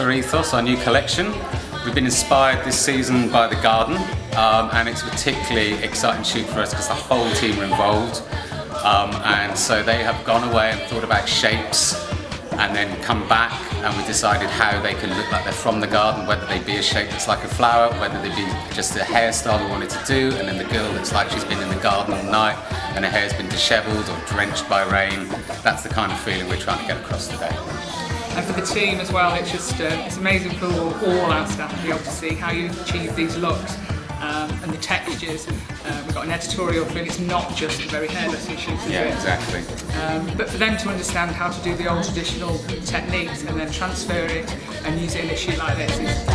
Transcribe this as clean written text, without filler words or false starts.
Winter Ethos, our new collection. We've been inspired this season by the garden, and it's a particularly exciting shoot for us because the whole team are involved. And so they have gone away and thought about shapes and then come back, and we decided how they can look like they're from the garden, whether they be a shape that's like a flower, whether they be just a hairstyle we wanted to do, and then the girl looks like she's been in the garden all night and her hair's been dishevelled or drenched by rain. That's the kind of feeling we're trying to get across today. And for the team as well, it's just it's amazing for all our staff to be able to see how you achieve these looks and the textures. We've got an editorial for it, it's not just a very hairdressing shoot, is it? Exactly. But for them to understand how to do the old traditional techniques and then transfer it and use it in a shoot like this is